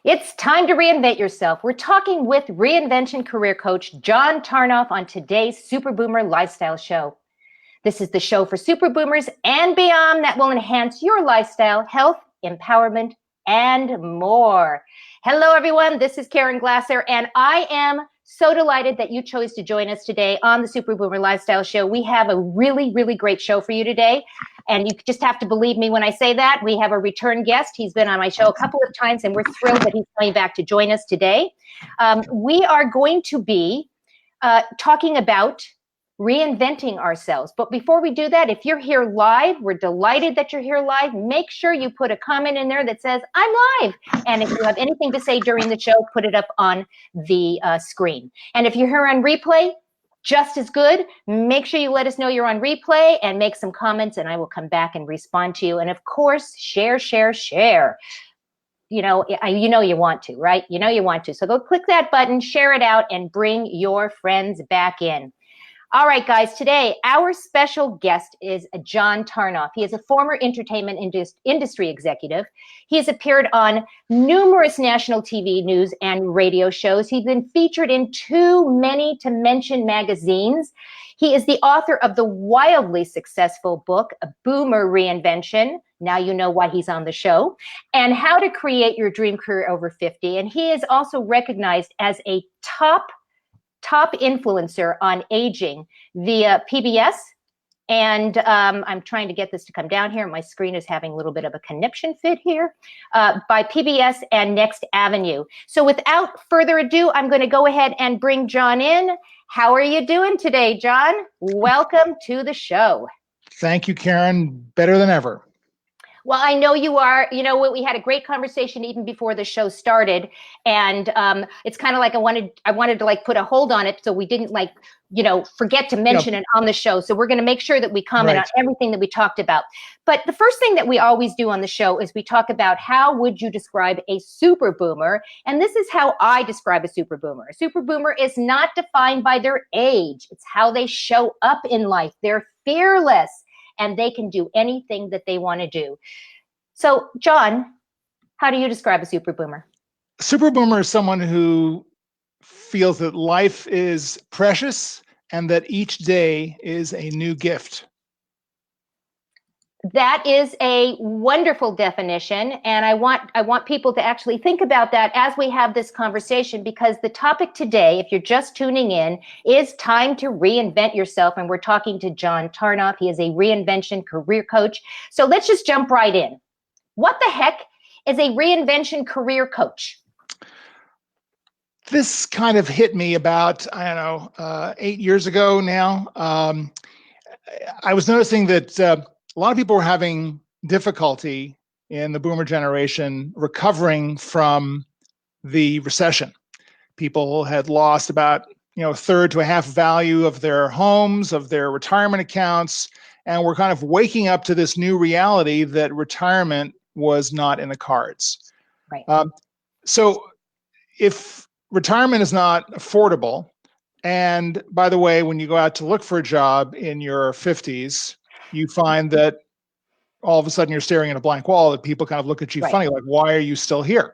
It's time to reinvent yourself. We're talking with reinvention career coach John Tarnoff on today's Super Boomer Lifestyle Show. This is the show for super boomers and beyond that will enhance your lifestyle, health, empowerment, and more. Hello, everyone. This is Caren Glasser, and I am so delighted that you chose to join us today on the Super Boomer Lifestyle Show. We have a really, really great show for you today. And you just have to believe me when I say that. We have a return guest. He's been on my show a couple of times, and we're thrilled that he's coming back to join us today. We are going to be talking about reinventing ourselves. But before we do that, if you're here live, we're delighted that you're here live. Make sure you put a comment in there that says, I'm live. And if you have anything to say during the show, put it up on the screen. And if you're here on replay, just as good. Make sure you let us know you're on replay and make some comments, and I will come back and respond to you. And of course, share. You know you want to, right? You know you want to. So go click that button, share it out, and bring your friends back in. All right, guys, today our special guest is John Tarnoff. He is a former entertainment industry executive. He has appeared on numerous national TV news and radio shows. He's been featured in too many to mention magazines. He is the author of the wildly successful book, Boomer Reinvention. Now you know why he's on the show, and How to Create Your Dream Career Over 50. And he is also recognized as a top influencer on aging via PBS. And I'm trying to get this to come down here. My screen is having a little bit of a connection fit here by PBS and Next Avenue. So without further ado, I'm going to go ahead and bring John in. How are you doing today, John? Welcome to the show. Thank you, Caren. Better than ever. Well, I know you are. You know what? We had a great conversation even before the show started, and it's kind of like I wanted to like put a hold on it so we didn't forget to mention it on the show. So we're going to make sure that we comment on everything that we talked about. But the first thing that we always do on the show is we talk about how would you describe a super boomer, and this is how I describe a super boomer. A super boomer is not defined by their age; it's how they show up in life. They're fearless, and they can do anything that they want to do. So, John, how do you describe a super boomer? Super boomer is someone who feels that life is precious and that each day is a new gift. That is a wonderful definition, and I want people to actually think about that as we have this conversation, because the topic today, if you're just tuning in, is time to reinvent yourself, and we're talking to John Tarnoff. He is a reinvention career coach. So let's just jump right in. What the heck is a reinvention career coach? This kind of hit me about, 8 years ago now. I was noticing that a lot of people were having difficulty in the boomer generation recovering from the recession. People had lost about a third to a half value of their homes, of their retirement accounts, and we're kind of waking up to this new reality that retirement was not in the cards. Right. So if retirement is not affordable, and by the way, when you go out to look for a job in your 50s, you find that all of a sudden you're staring at a blank wall, that people kind of look at you funny, like, why are you still here?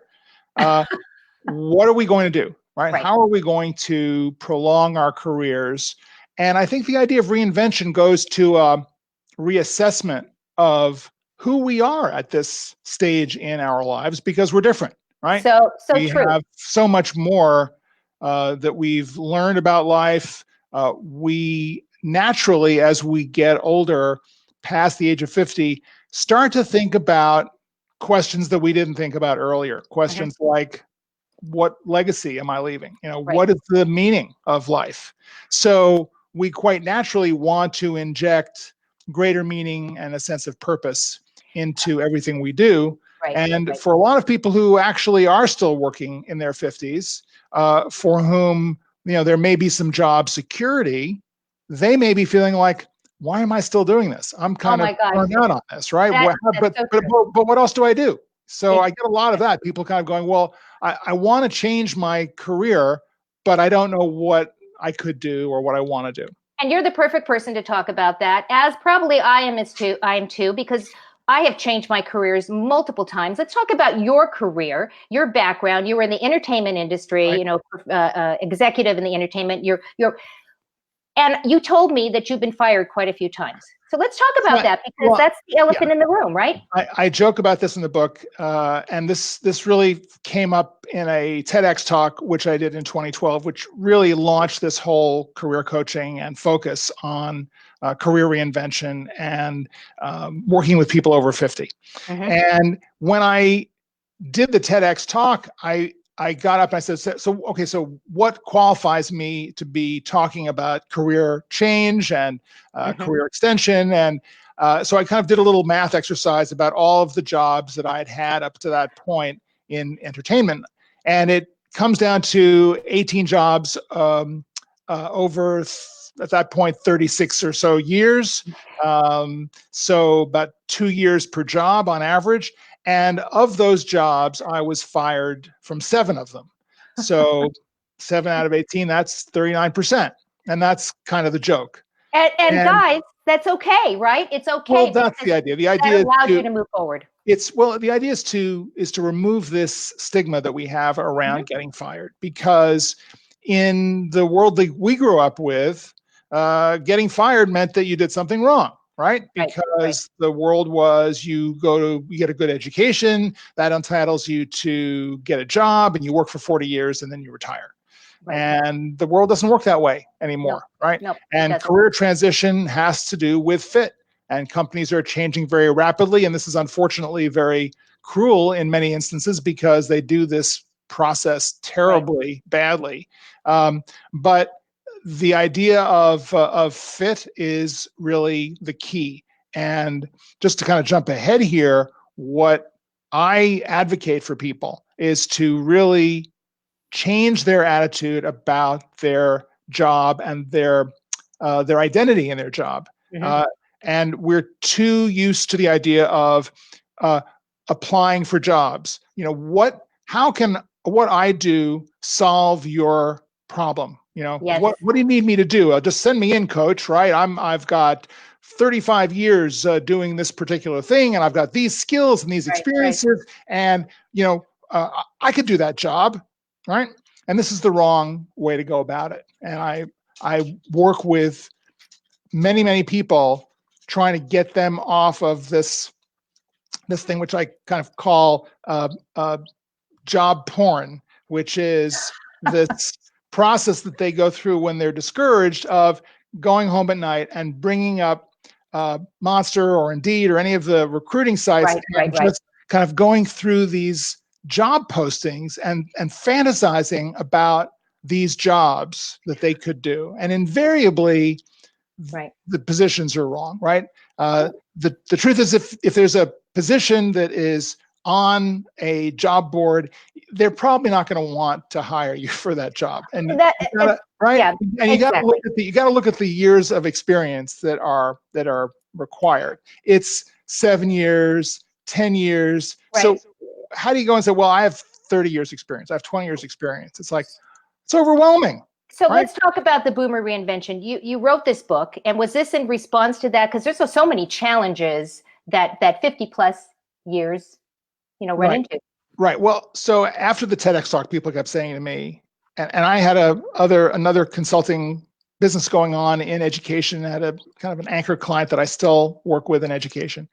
What are we going to do, right? How are we going to prolong our careers? And I think the idea of reinvention goes to a reassessment of who we are at this stage in our lives, because we're different, right? So we true. have so much more that we've learned about life. We naturally, as we get older, past the age of 50, start to think about questions that we didn't think about earlier. Questions like, what legacy am I leaving? What is the meaning of life? So we quite naturally want to inject greater meaning and a sense of purpose into everything we do. And for a lot of people who actually are still working in their 50s, for whom there may be some job security, they may be feeling like, why am I still doing this? I'm kind of burned out on this, right? But what else do I do? So I get a lot of that. People kind of going, well, I want to change my career, but I don't know what I could do or what I want to do. And you're the perfect person to talk about that, as probably I am too, because I have changed my careers multiple times. Let's talk about your career, your background. You were in the entertainment industry, Right. you know, executive in the entertainment. And you told me that you've been fired quite a few times. So let's talk about that, because Well, that's the elephant in the room, right? I joke about this in the book, and this really came up in a TEDx talk, which I did in 2012, which really launched this whole career coaching and focus on career reinvention and working with people over 50. Mm-hmm. And when I did the TEDx talk, I got up and I said, so what qualifies me to be talking about career change and career extension? And so I kind of did a little math exercise about all of the jobs that I had had up to that point in entertainment. And it comes down to 18 jobs over, at that point, 36 or so years. So about 2 years per job on average. And of those jobs, I was fired from 7 of them. So 7 out of 18, that's 39%. And that's kind of the joke. And guys, that's okay, right? It's okay. Well, that's the idea. The idea that allows you to move forward. The idea is to remove this stigma that we have around getting fired, because in the world that we grew up with, getting fired meant that you did something wrong. Right? Because the world was, you get a good education, that entitles you to get a job, and you work for 40 years and then you retire. Right. And the world doesn't work that way anymore, right? No, and career transition has to do with fit. And companies are changing very rapidly. And this is unfortunately very cruel in many instances, because they do this process terribly badly. But the idea of fit is really the key. And just to kind of jump ahead here, what I advocate for people is to really change their attitude about their job and their identity in their job. And we're too used to the idea of applying for jobs. You know, how can what I do solve your problem? You know, what do you need me to do? Just send me in, coach, right? I've got 35 years doing this particular thing, and I've got these skills and these experiences, and you know, I could do that job, right? And this is the wrong way to go about it. And I work with many people trying to get them off of this thing, which I kind of call job porn, which is this process that they go through when they're discouraged, of going home at night and bringing up Monster or Indeed or any of the recruiting sites, just kind of going through these job postings and fantasizing about these jobs that they could do. And invariably, the positions are wrong, right? The truth is, if there's a position that is on a job board, they're probably not going to want to hire you for that job. And you got to look at the years of experience that are required. It's 7 years, 10 years. So how do you go and say, well, I have 30 years experience, I have 20 years experience? It's like, it's overwhelming. So let's talk about the boomer reinvention. You wrote this book, and was this in response to that? Because there's so many challenges that 50 plus years, run into. Right. Well, so after the TEDx talk, people kept saying to me, and I had another consulting business going on in education. I had a kind of an anchor client that I still work with in education.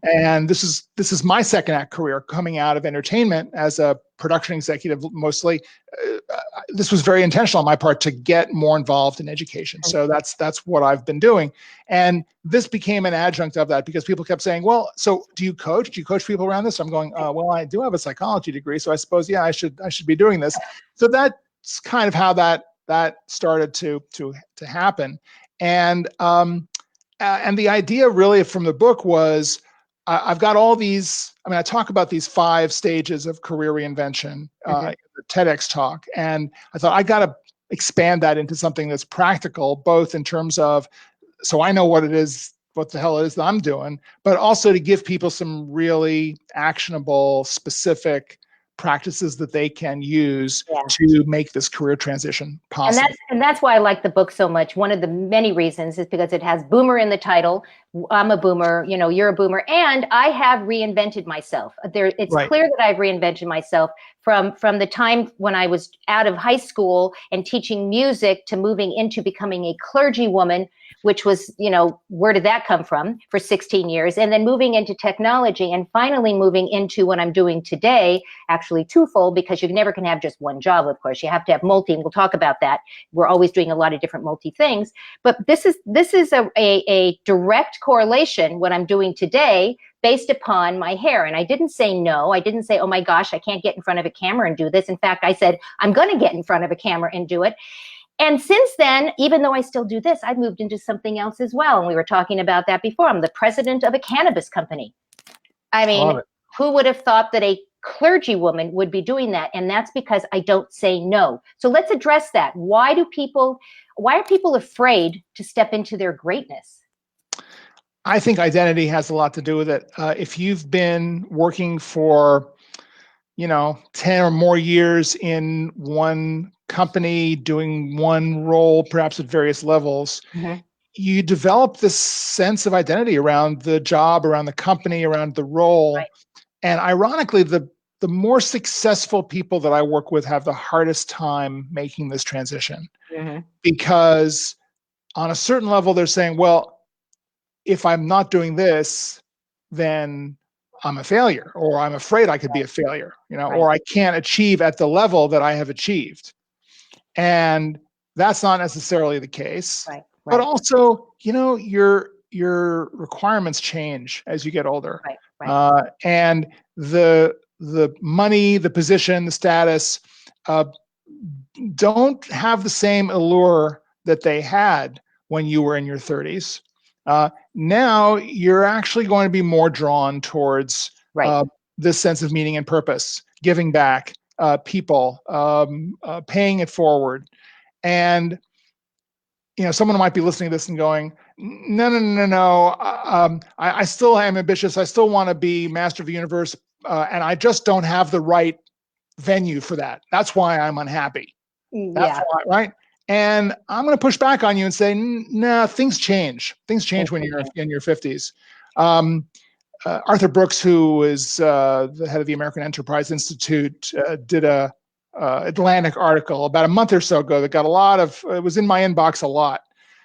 And this is my second act career, coming out of entertainment as a production executive mostly. This was very intentional on my part to get more involved in education. So that's what I've been doing. And this became an adjunct of that, because people kept saying, well, so do you coach? Do you coach people around this? I'm going, well, I do have a psychology degree, so I suppose, I should be doing this. So that's kind of how that started to happen. And the idea really from the book was, I've got all these, I talk about these 5 stages of career reinvention, the TEDx talk. And I thought I got to expand that into something that's practical, both in terms of, so I know what the hell it is that I'm doing, but also to give people some really actionable, specific practices that they can use to make this career transition possible. And that's why I like the book so much. One of the many reasons is because it has boomer in the title, I'm a boomer, you're a boomer, and I have reinvented myself. It's Right. clear that I've reinvented myself from the time when I was out of high school and teaching music to moving into becoming a clergy woman, which was, where did that come from for 16 years? And then moving into technology and finally moving into what I'm doing today, actually twofold, because you never can have just one job, of course. You have to have multi, and we'll talk about that. We're always doing a lot of different multi things. But this is a direct correlation, what I'm doing today, based upon my hair. And I didn't say no. I didn't say, oh my gosh, I can't get in front of a camera and do this. In fact, I said, I'm going to get in front of a camera and do it. And since then, even though I still do this, I've moved into something else as well. And we were talking about that before. I'm the president of a cannabis company. I mean, who would have thought that a clergy woman would be doing that? And that's because I don't say no. So let's address that. Why are people afraid to step into their greatness? I think identity has a lot to do with it. If you've been working for 10 or more years in one company, doing one role, perhaps at various levels, you develop this sense of identity around the job, around the company, around the role. Right. And ironically, the more successful people that I work with have the hardest time making this transition. Because on a certain level, they're saying, well, if I'm not doing this, then I'm a failure, or I'm afraid I could be a failure, or I can't achieve at the level that I have achieved. And that's not necessarily the case. Right. But also, your requirements change as you get older. And the money, the position, the status don't have the same allure that they had when you were in your 30s. Now you're actually going to be more drawn towards this sense of meaning and purpose, giving back, people, paying it forward. And, someone might be listening to this and going, no. I still am ambitious. I still want to be master of the universe. And I just don't have the right venue for that. That's why I'm unhappy. That's why, right? And I'm going to push back on you and say, nah, things change. Things change when you're in your 50s. Arthur Brooks, who is the head of the American Enterprise Institute, did a Atlantic article about a month or so ago that got it was in my inbox a lot,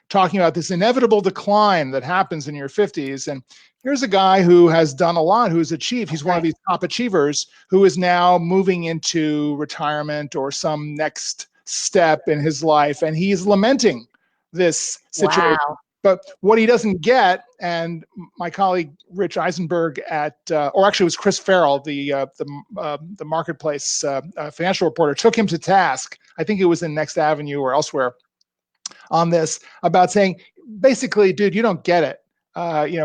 talking about this inevitable decline that happens in your 50s. And here's a guy who has done a lot, who's achieved. He's one of these top achievers who is now moving into retirement or some next step in his life, and he's lamenting this situation. Wow. But what he doesn't get, and my colleague Rich Eisenberg or actually it was Chris Farrell, the Marketplace financial reporter, took him to task. I think it was in Next Avenue or elsewhere on this, about saying, basically, dude, you don't get it,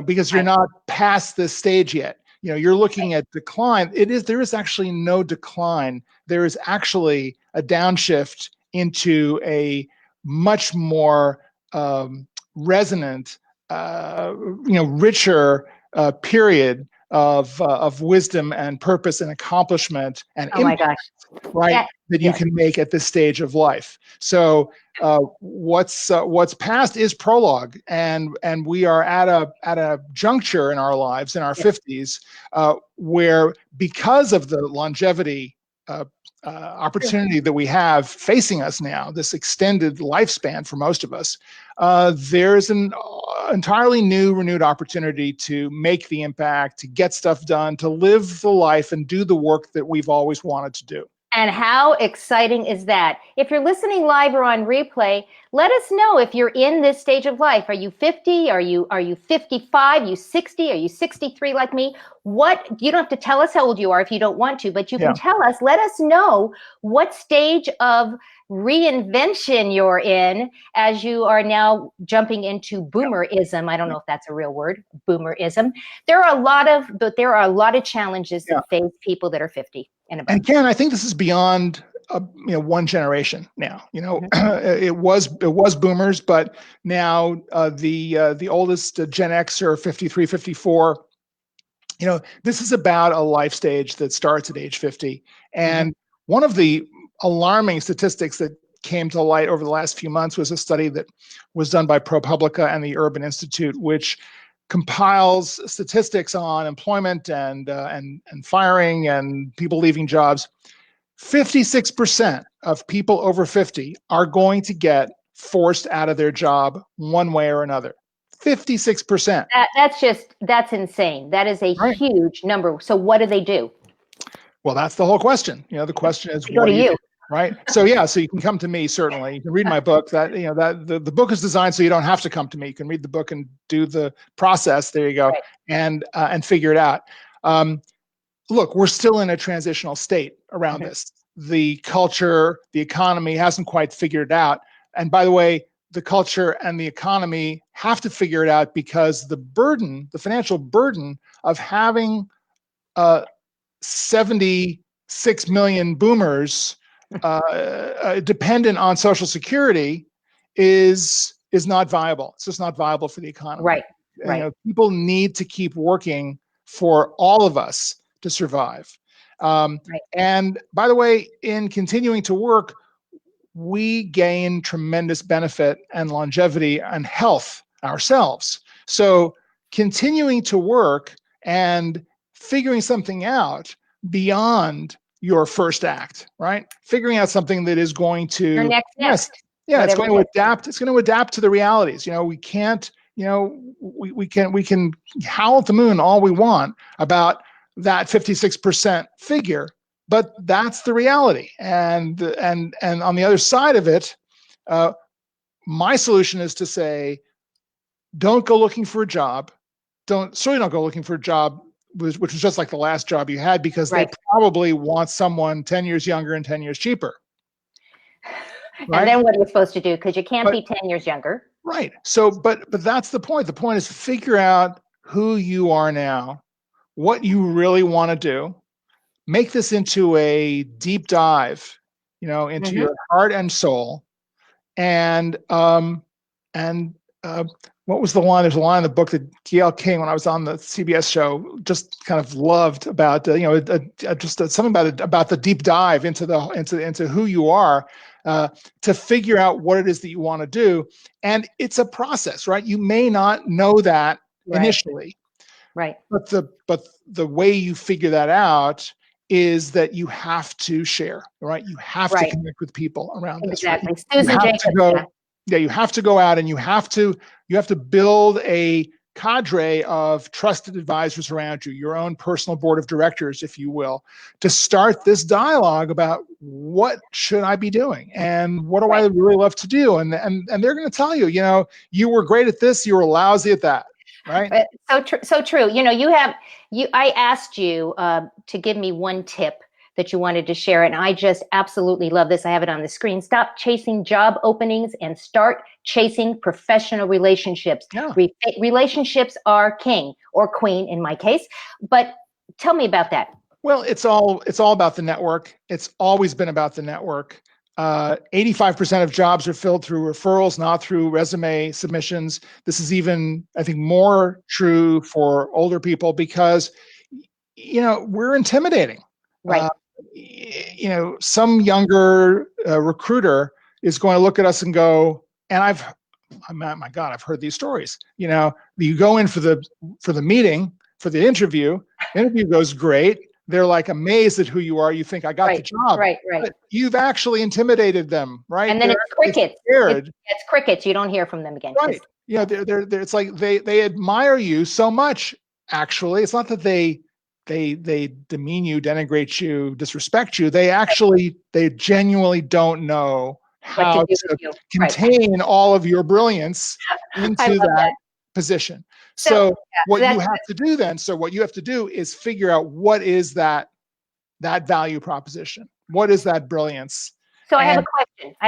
because you're not past this stage yet. You're looking at decline. There is actually no decline. There is actually a downshift into a much more resonant, richer period of wisdom and purpose and accomplishment and impact, that you can make at this stage of life. So what's past is prologue, and we are at a juncture in our lives, in our 50s, where, because of the longevity opportunity that we have facing us now, this extended lifespan for most of us, there's an entirely new, renewed opportunity to make the impact, to get stuff done, to live the life and do the work that we've always wanted to do. And how exciting is that? If you're listening live or on replay, let us know if you're in this stage of life. Are you 50? Are you 55? Are you 60? Are you 63 like me? You don't have to tell us how old you are if you don't want to, but you can tell us, let us know what stage of reinvention you're in as you are now jumping into boomerism. I don't know if that's a real word, boomerism. There are a lot of challenges that face people that are 50 and above. And Caren, I think this is beyond one generation now. It was boomers, but now the oldest Gen Xer, 53, 54. This is about a life stage that starts at age 50. And one of the alarming statistics that came to light over the last few months was a study that was done by ProPublica and the Urban Institute, which compiles statistics on employment and firing and people leaving jobs, 56% of people over 50 are going to get forced out of their job one way or another. 56%. That's insane. That is a Right. huge number. So what do they do? Well, that's the whole question. The question is, They go to you. Right. So yeah, so you can come to me, certainly. You can read my book. That the book is designed so you don't have to come to me. You can read the book and do the process. There you go. Right. And figure it out. Look, we're still in a transitional state around this. The culture, the economy hasn't quite figured it out. And by the way, the culture and the economy have to figure it out because the financial burden of having 76 million boomers dependent on Social Security is not viable. It's just not viable for the economy. Right. Right. People need to keep working for all of us to survive. Right. And by the way, in continuing to work, we gain tremendous benefit and longevity and health ourselves. So continuing to work and figuring something out beyond your first act, right? Figuring out something that is going to your next it's going to adapt. It's going to adapt to the realities. We can't. We can howl at the moon all we want about that 56% figure, but that's the reality. And on the other side of it, my solution is to say, don't go looking for a job. Certainly don't go looking for a job which was just like the last job you had, because they probably want someone 10 years younger and 10 years cheaper. Right? And then what are you supposed to do? Because you can't be 10 years younger. Right. So, but that's the point. The point is figure out who you are now, what you really want to do, make this into a deep dive, into your heart and soul. And what was the line? There's a line in the book that Gayle King, when I was on the CBS show, just kind of loved about, just something about the deep dive into who you are, to figure out what it is that you want to do. And it's a process, right? You may not know that initially, right? But the way you figure that out is that you have to share, right? You have to connect with people around this. Exactly. Right? Susan Jacobs. You have to go out and you have to build a cadre of trusted advisors around you, your own personal board of directors, if you will, to start this dialogue about what should I be doing and what do I really love to do. And they're going to tell you, you were great at this, you were lousy at that. Right. So true. I asked you to give me one tip that you wanted to share, and I just absolutely love this. I have it on the screen. Stop chasing job openings and start chasing professional relationships. Yeah. Relationships are king or queen in my case. But tell me about that. Well, it's all about the network. It's always been about the network. 85% of jobs are filled through referrals, not through resume submissions. This is even, I think, more true for older people because, we're intimidating. Right. Some younger recruiter is going to look at us and go, and my God, I've heard these stories. You go in for the meeting, for the interview goes great. They're like amazed at who you are. You think I got the job. Right. But you've actually intimidated them, right? And then it's crickets. It's crickets. You don't hear from them again. Right. They're it's like they admire you so much. Actually, it's not that they demean you, denigrate you, disrespect you. They genuinely don't know how to contain all of your brilliance into that position. So what you have to do is figure out what is that value proposition. What is that brilliance? So I have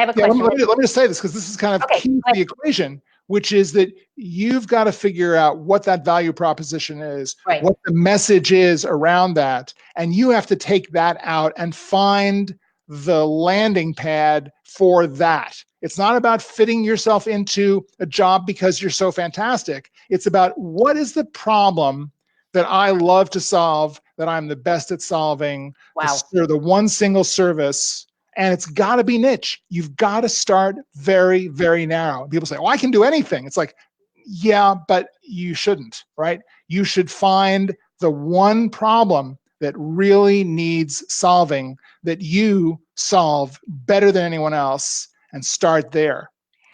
a question. Let me just say this because this is kind of key to the equation, which is that you've got to figure out what that value proposition is, what the message is around that, and you have to take that out and find the landing pad for that. It's not about fitting yourself into a job because you're so fantastic. It's about what is the problem that I love to solve, that I'm the best at solving, the one single service. And it's got to be niche. You've got to start very, very narrow. People say, I can do anything. It's like, Yeah, but you shouldn't, right? You should find the one problem that really needs solving that you solve better than anyone else and start there.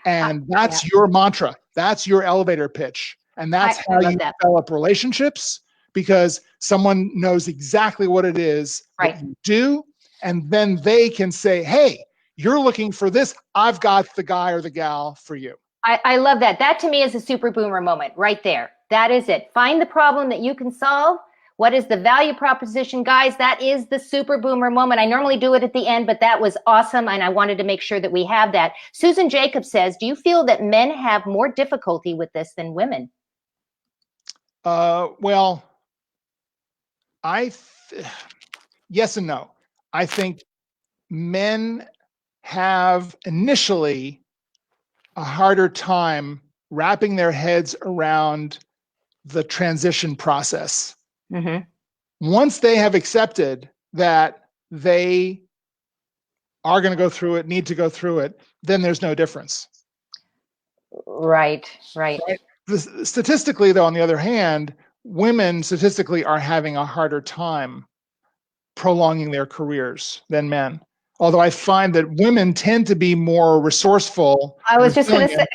And Yeah, that's your mantra. That's your elevator pitch. And that's I how love you that. develop relationships, because someone knows exactly what it is Right. that you do. And then they can say, hey, you're looking for this. I've got the guy or the gal for you. I love that. That to me is a super boomer moment right there. That is it. Find the problem that you can solve. What is the value proposition, guys? That is the super boomer moment. I normally do it at the end, but that was awesome. And I wanted to make sure that we have that. Susan Jacobs says, do you feel that men have more difficulty with this than women? Well, yes and no. I think men have initially a harder time wrapping their heads around the transition process. Mm-hmm. Once they have accepted that they are going to go through it, need to go through it, then there's no difference. Right, right. Statistically, though, on the other hand, women statistically are having a harder time prolonging their careers than men. Although I find that women tend to be more resourceful, I was just going to say,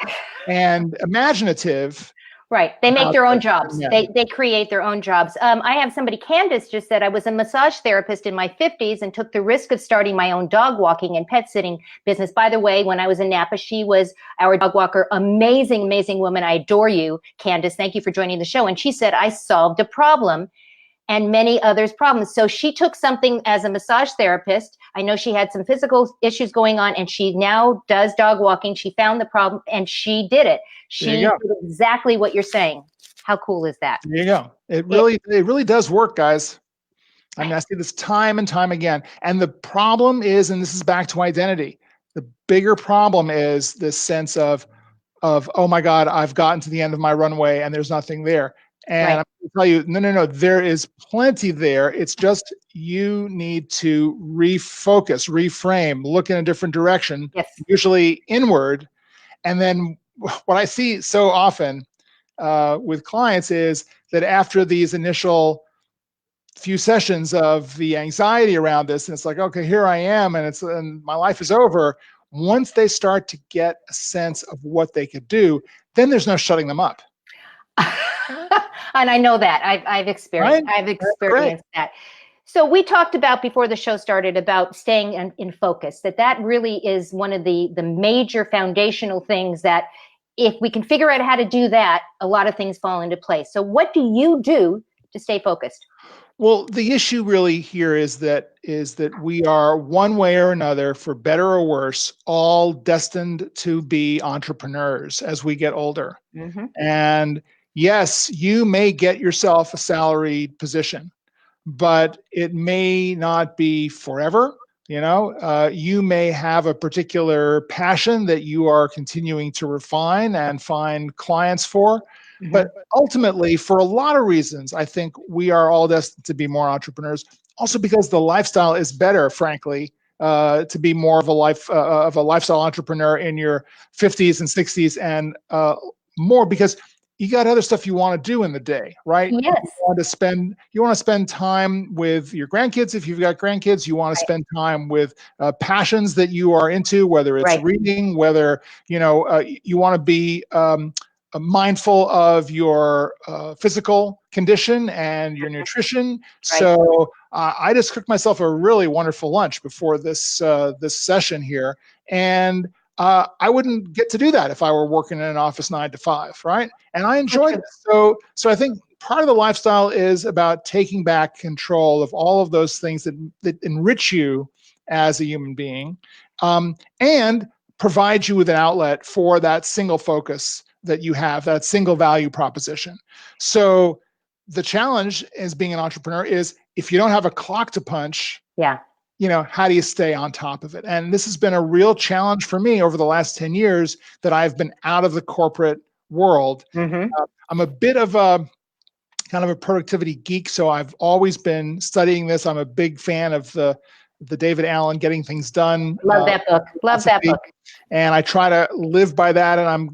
and imaginative. right. They make their own jobs. Men. They create their own jobs. I have somebody, Candace just said, I was a massage therapist in my 50s and took the risk of starting my own dog walking and pet sitting business. By the way, when I was in Napa, she was our dog walker. Amazing, amazing woman. I adore you, Candace. Thank you for joining the show. And she said, I solved a problem and many others' problems. So she took something as a massage therapist. I know she had some physical issues going on, and she now does dog walking. She found the problem and she did it. She did exactly what you're saying. How cool is that? There you go. It really does work, guys. I mean, I see this time and time again. And the problem is, and this is back to identity, the bigger problem is this sense of, oh my God, I've gotten to the end of my runway and there's nothing there. And I'm going to tell you, no, there is plenty there. It's just you need to refocus, reframe, look in a different direction, usually inward. And then what I see so often with clients is that after these initial few sessions of the anxiety around this, and it's like, okay, here I am, and my life is over. Once they start to get a sense of what they could do, then there's no shutting them up. And I know that I've experienced, that. So we talked about before the show started about staying in focus, that really is one of the major foundational things that if we can figure out how to do that, a lot of things fall into place. So what do you do to stay focused? Well, the issue really here is that we are, one way or another, for better or worse, all destined to be entrepreneurs as we get older. Mm-hmm. And yes, you may get yourself a salaried position, but it may not be forever. You may have a particular passion that you are continuing to refine and find clients for. Mm-hmm. But ultimately, for a lot of reasons, I think we are all destined to be more entrepreneurs. Also, because the lifestyle is better, frankly, to be more of a lifestyle entrepreneur in your 50s and 60s, and more because you got other stuff you want to do in the day, right? Yes. You want to spend time with your grandkids if you've got grandkids. You want to spend time with passions that you are into, whether it's reading, whether you want to be mindful of your physical condition and your nutrition. So I just cooked myself a really wonderful lunch before this session here, and I wouldn't get to do that if I were working in an office 9 to 5, right? And I enjoyed it. So I think part of the lifestyle is about taking back control of all of those things that enrich you as a human being, and provide you with an outlet for that single focus that you have, that single value proposition. So the challenge as being an entrepreneur is if you don't have a clock to punch, how do you stay on top of it? And this has been a real challenge for me over the last 10 years that I've been out of the corporate world. Mm-hmm. I'm a bit of a kind of a productivity geek, so I've always been studying this. I'm a big fan of the David Allen Getting Things Done. Love that book. And I try to live by that. And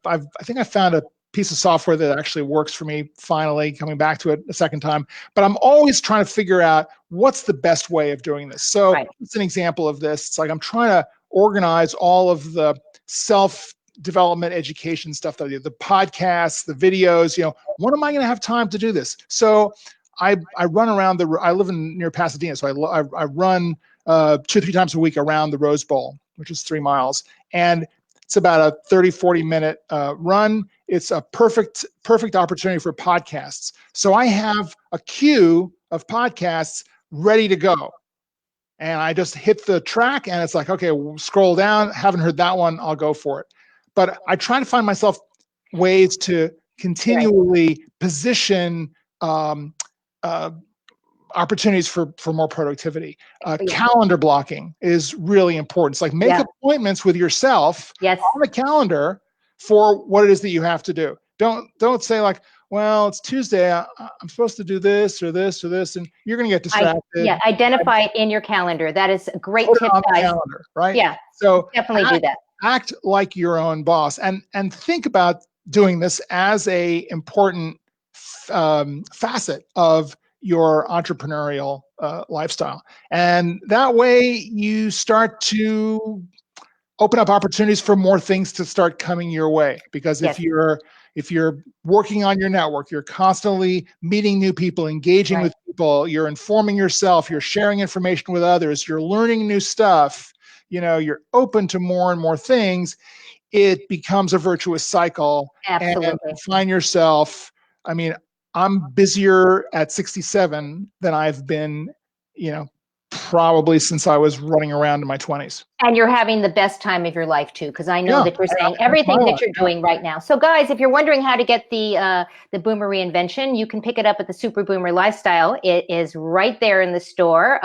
I think I found piece of software that actually works for me, finally coming back to it a second time. But I'm always trying to figure out what's the best way of doing this. So it's an example of this. It's like I'm trying to organize all of the self-development education stuff that I do, the podcasts, the videos, when am I going to have time to do this? So I run around I live near Pasadena, so I run 2-3 times a week around the Rose Bowl, which is 3 miles. And it's about a 30-40 minute run. It's a perfect opportunity for podcasts. So I have a queue of podcasts ready to go. And I just hit the track and it's like, okay, we'll scroll down. Haven't heard that one. I'll go for it. But I try to find myself ways to continually position opportunities for more productivity. Calendar blocking is really important. It's like make appointments with yourself on the calendar for what it is that you have to do. Don't say like, well, it's Tuesday. I'm supposed to do this or this or this, and you're going to get distracted. Identify it in your calendar. That is a great tip, on guys. The calendar, right? Yeah. So definitely do that. Act like your own boss, and think about doing this as a important facet of your entrepreneurial lifestyle. And that way you start to open up opportunities for more things to start coming your way. Because if you're working on your network, you're constantly meeting new people, engaging with people, you're informing yourself, you're sharing information with others, you're learning new stuff, you're open to more and more things, it becomes a virtuous cycle. Absolutely. And you find yourself, I'm busier at 67 than I've been, probably since I was running around in my 20s. And you're having the best time of your life too, because I know that you're saying everything that you're doing right now. So guys, if you're wondering how to get the Boomer Reinvention, you can pick it up at the Super Boomer Lifestyle. It is right there in the store.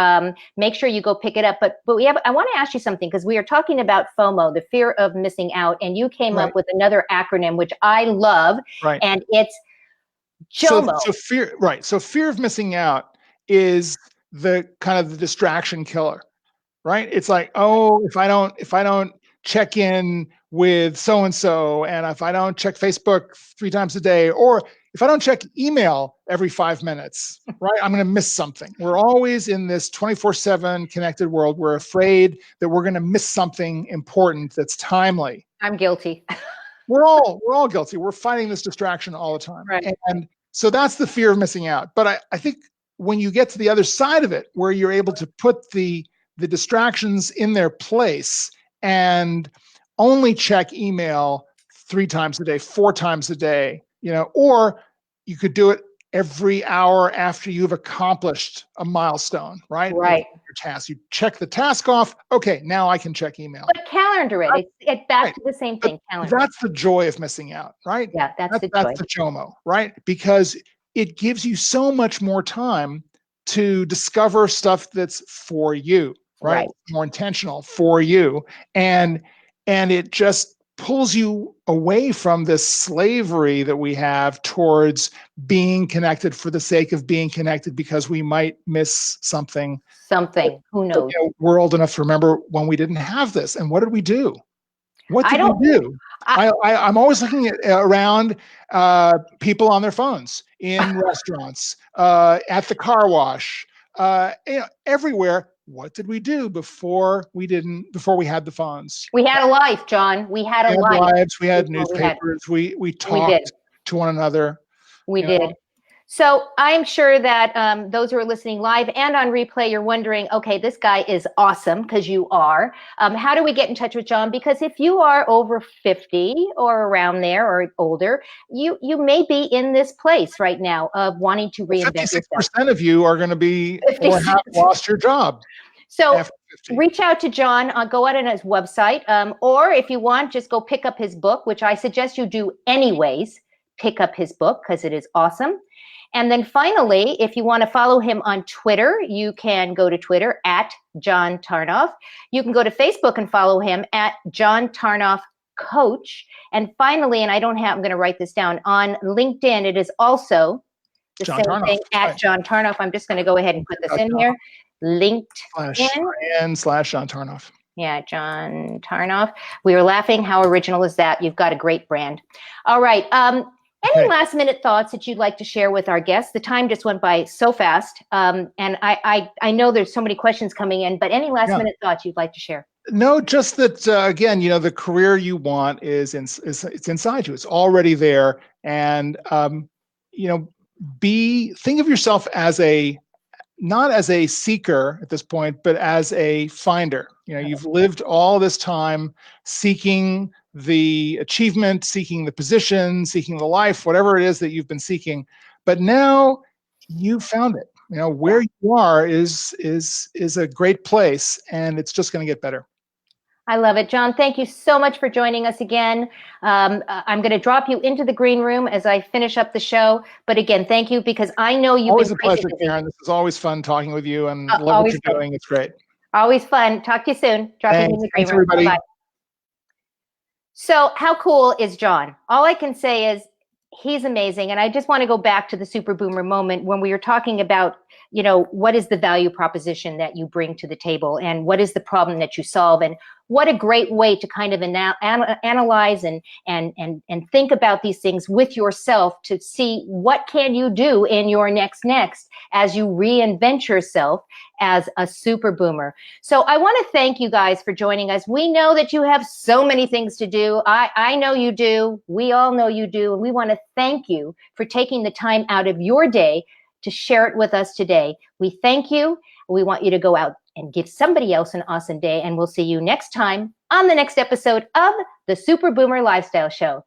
Make sure you go pick it up. But I want to ask you something, because we are talking about FOMO, the fear of missing out, and you came up with another acronym which I love, and it's JOMO. So fear of missing out is the kind of the distraction killer, right? It's like, oh, if I don't check in with so-and-so, and if I don't check Facebook 3 times a day, or if I don't check email every 5 minutes, right, I'm going to miss something. We're always in this 24/7 connected world. We're afraid that we're going to miss something important that's timely. I'm guilty. We're all guilty. We're fighting this distraction all the time. Right. And so that's the fear of missing out. But I think when you get to the other side of it, where you're able to put the distractions in their place and only check email 3 times a day, 4 times a day, or you could do it every hour after you've accomplished a milestone, right? Right. Your task. You check the task off. Okay, now I can check email. But calendar it. It's back to the same thing. Calendar. That's the joy of missing out, right? Yeah, that's the JOMO, right? Because it gives you so much more time to discover stuff that's for you, right? More intentional for you. And it just pulls you away from this slavery that we have towards being connected for the sake of being connected, because we might miss something. Who knows? We're old enough to remember when we didn't have this. And what did we do? What did we do? I'm always looking around people on their phones in restaurants, at the car wash, everywhere. What did we do before we had the phones? We had a life, John. We had a life. We had newspapers. We talked to one another. We did. So I'm sure that those who are listening live and on replay, you're wondering, okay, this guy is awesome, because you are. How do we get in touch with John? Because if you are over 50 or around there or older, you may be in this place right now of wanting to reinvent yourself. 56% of you are going to be or have lost your job. So reach out to John, go out on his website, or if you want, just go pick up his book, which I suggest you do anyways. Pick up his book because it is awesome. And then finally, if you want to follow him on Twitter, you can go to Twitter at John Tarnoff. You can go to Facebook and follow him at John Tarnoff Coach. And finally, and I'm going to write this down, on LinkedIn, it is also the same thing at John Tarnoff. I'm just going to go ahead and put this in here. LinkedIn. /John Tarnoff. Yeah, John Tarnoff. We were laughing. How original is that? You've got a great brand. All right. Any last minute thoughts that you'd like to share with our guests? The time just went by so fast. And I know there's so many questions coming in, but any last minute thoughts you'd like to share? No, just that, again, the career you want is it's inside you. It's already there. And, think of yourself as not as a seeker at this point, but as a finder. You've lived all this time seeking the achievement, seeking the position, seeking the life, whatever it is that you've been seeking. But now you found it. Where you are is a great place, and it's just going to get better. I love it. John, thank you so much for joining us again. I'm going to drop you into the green room as I finish up the show. But again, thank you, because I know you've always been a pleasure, Caren. This is always fun talking with you, and love what you're doing. It's great. Always fun. Talk to you soon. Drop you in the green room. Everybody. Bye-bye. So how cool is John? All I can say is he's amazing. And I just want to go back to the super boomer moment when we were talking about, what is the value proposition that you bring to the table, and what is the problem that you solve, and what a great way to kind of analyze and think about these things with yourself to see what can you do in your next as you reinvent yourself as a super boomer. So I want to thank you guys for joining us. We know that you have so many things to do. I know you do. We all know you do. And we want to thank you for taking the time out of your day to share it with us today. We thank you. We want you to go out and give somebody else an awesome day. And we'll see you next time on the next episode of the Super Boomer Lifestyle Show.